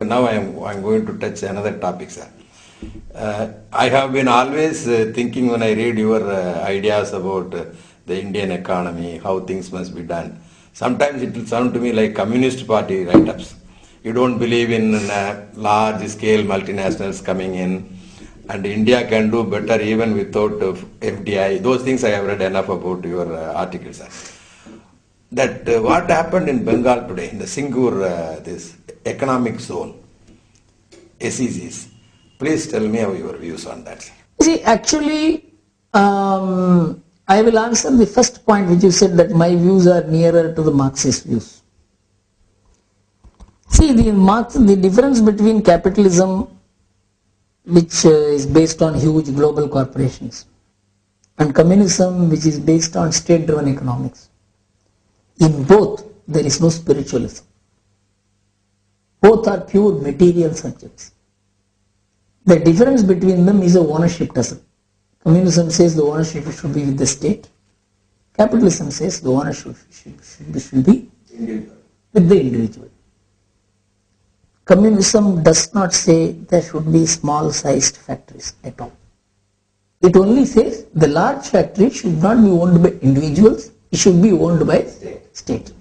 now I'm going to touch another topic, sir. I have been always thinking when I read your ideas about the Indian economy, how things must be done. Sometimes it will sound to me like Communist Party write-ups. You don't believe in large-scale multinationals coming in, and India can do better even without FDI. Those things I have read enough about your articles, sir. That what happened in Bengal today, in the Singur, this economic zone, SEZs. Please tell me your views on that, sir. See, actually, I will answer the first point which you said, that my views are nearer to the Marxist views. See, the difference between capitalism, which is based on huge global corporations, and communism, which is based on state-driven economics. In both, there is no spiritualism. Both are pure material subjects. The difference between them is a ownership tussle. Communism says the ownership should be with the state. Capitalism says the ownership should be with the individual. Communism does not say there should be small-sized factories at all. It only says the large factory should not be owned by individuals, it should be owned by state.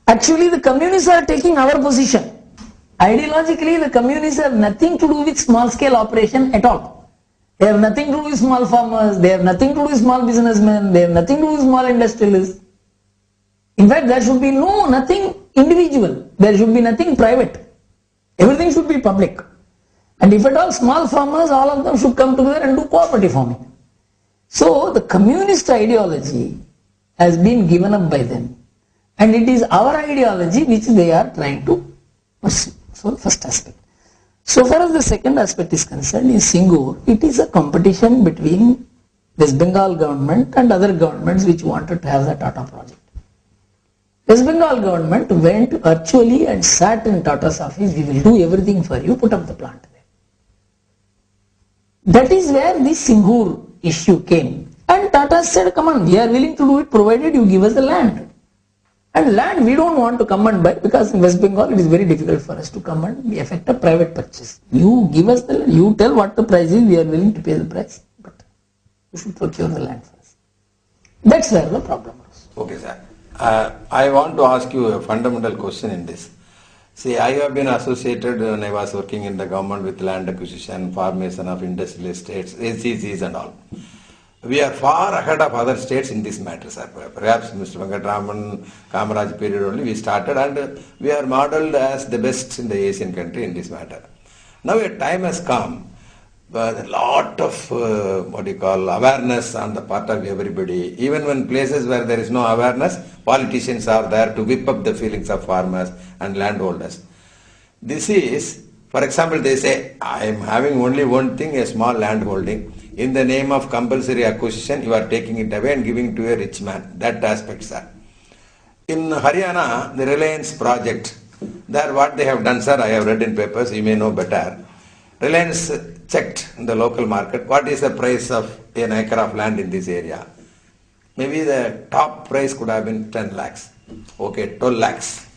Actually, the communists are taking our position. Ideologically, the communists have nothing to do with small-scale operation at all. They have nothing to do with small farmers, they have nothing to do with small businessmen, they have nothing to do with small industrialists. In fact, there should be nothing individual, there should be nothing private. Everything should be public. And if at all small farmers, all of them should come together and do cooperative farming. So, the communist ideology has been given up by them. And it is our ideology which they are trying to pursue. So, first aspect. So far as the second aspect is concerned, in Singur, it is a competition between West Bengal government and other governments which wanted to have the Tata project. West Bengal government went virtually and sat in Tata's office, we will do everything for you, put up the plant there. That is where the Singur issue came. And Tata said, come on, we are willing to do it provided you give us the land. And land we don't want to come and buy, because in West Bengal it is very difficult for us to come and effect a private purchase. You give us the land, you tell what the price is, we are willing to pay the price, but you should procure the land for us. That's where the problem was. Okay, sir. I want to ask you a fundamental question in this. See, I have been associated when I was working in the government with land acquisition, formation of industrial estates, SEZs and all. We are far ahead of other states in this matter, sir. Perhaps Mr. Venkatraman, Kamaraj period only we started, and we are modeled as the best in the Asian country in this matter. Now a time has come, a lot of awareness on the part of everybody. Even when places where there is no awareness, politicians are there to whip up the feelings of farmers and landholders. This is, for example, they say, I am having only one thing, a small land holding. In the name of compulsory acquisition, you are taking it away and giving it to a rich man. That aspect, sir. In Haryana, the Reliance project, there what they have done, sir, I have read in papers, you may know better. Reliance checked in the local market, what is the price of an acre of land in this area? Maybe the top price could have been 10 lakhs. Okay, 12 lakhs.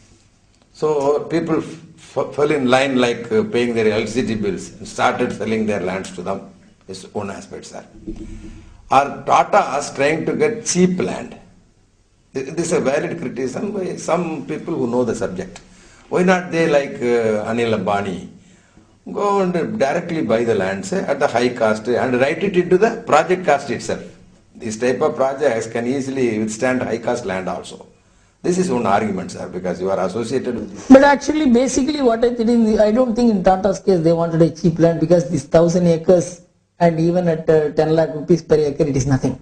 So people fell in line like paying their electricity bills and started selling their lands to them. Its own aspects, sir. Are Tatas trying to get cheap land? This is a valid criticism by some people who know the subject. Why not they like Anil Ambani go and directly buy the land, say, at the high cost and write it into the project cost itself? This type of projects can easily withstand high cost land also. This is one argument, sir, because you are associated with it. But actually, basically what I think, I don't think in Tata's case they wanted a cheap land, because this 1,000 acres and even at 10 lakh rupees per acre, it is nothing.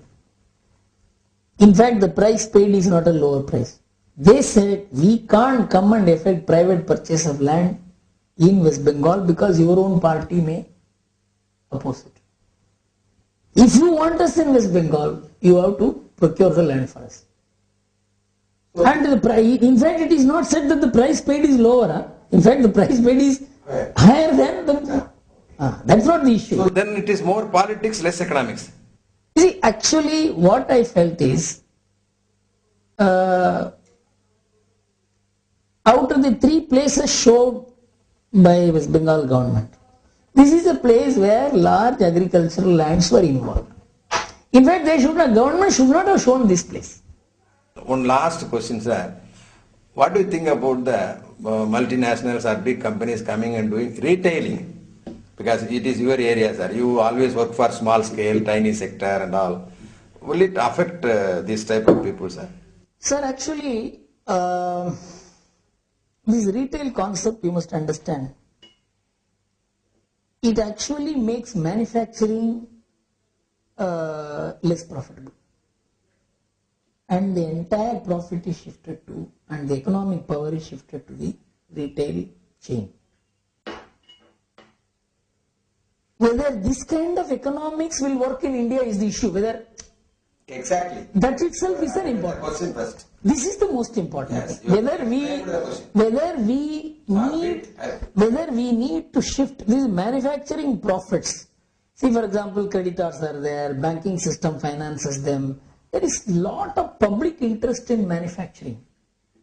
In fact, the price paid is not a lower price. They said, we can't come and effect private purchase of land in West Bengal because your own party may oppose it. If you want us in West Bengal, you have to procure the land for us. And the price, in fact, it is not said that the price paid is lower. Huh? In fact, the price paid is higher than the... that's not the issue. So then it is more politics, less economics. See, actually what I felt is, out of the three places showed by West Bengal government. This is a place where large agricultural lands were involved. In fact, government should not have shown this place. One last question, sir. What do you think about the multinationals or big companies coming and doing retailing? Because it is your area, sir. You always work for small scale, tiny sector and all. Will it affect this type of people, sir? Sir, actually, this retail concept you must understand. It actually makes manufacturing less profitable. And the entire profit is shifted to, and the economic power is shifted to the retail chain. Whether this kind of economics will work in India is the issue. Whether Exactly. that itself is an important. Question first. This is the most important. Yes, thing. Whether we need to shift these manufacturing profits. See, for example, creditors are there, banking system finances them. There is lot of public interest in manufacturing,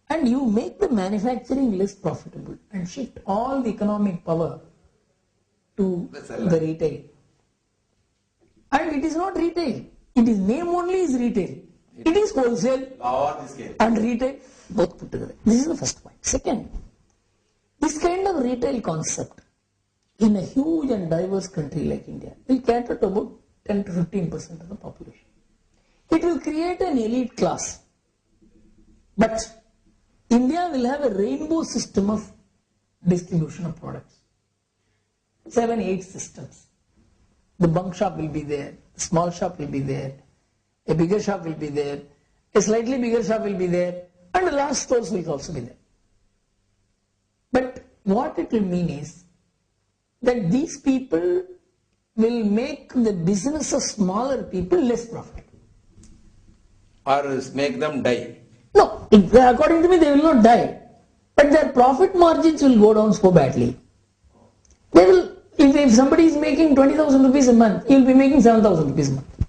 and you make the manufacturing less profitable and shift all the economic power to the retail. And it is not retail. It is name only is retail. It is wholesale and retail both put together. This is the first point. Second, this kind of retail concept in a huge and diverse country like India will cater to about 10 to 15% of the population. It will create an elite class. But India will have a rainbow system of distribution of products. 7, 8 systems. The bunk shop will be there, the small shop will be there, a bigger shop will be there, a slightly bigger shop will be there, and the large stores will also be there. But what it will mean is that these people will make the business of smaller people less profitable. Or make them die. No, according to me, they will not die. But their profit margins will go down so badly. They will, if somebody is making 20,000 rupees a month, he will be making 7,000 rupees a month.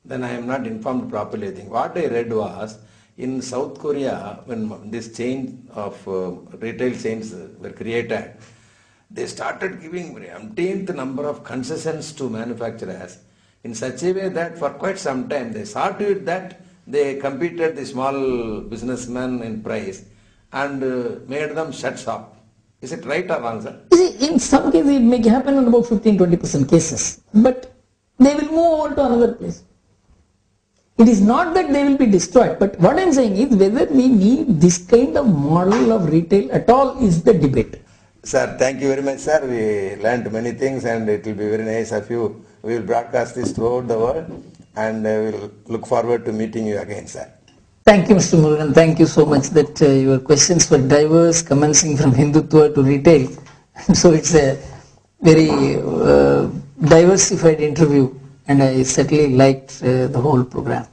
Then I am not informed properly. I think what I read was in South Korea, when this chain of retail chains were created, they started giving umpteenth number of concessions to manufacturers in such a way that for quite some time they saw to it that they competed the small businessmen in price and made them shut shop. Is it right or wrong, sir? You see, in some cases it may happen in about 15-20% cases, but they will move on to another place. It is not that they will be destroyed, but what I am saying is whether we need this kind of model of retail at all is the debate. Sir, thank you very much, sir. We learned many things and it will be very nice of you. We will broadcast this throughout the world and we will look forward to meeting you again, sir. Thank you, Mr. Murugan. Thank you so much that your questions were diverse, commencing from Hindutva to retail. So it's a very diversified interview and I certainly liked the whole program.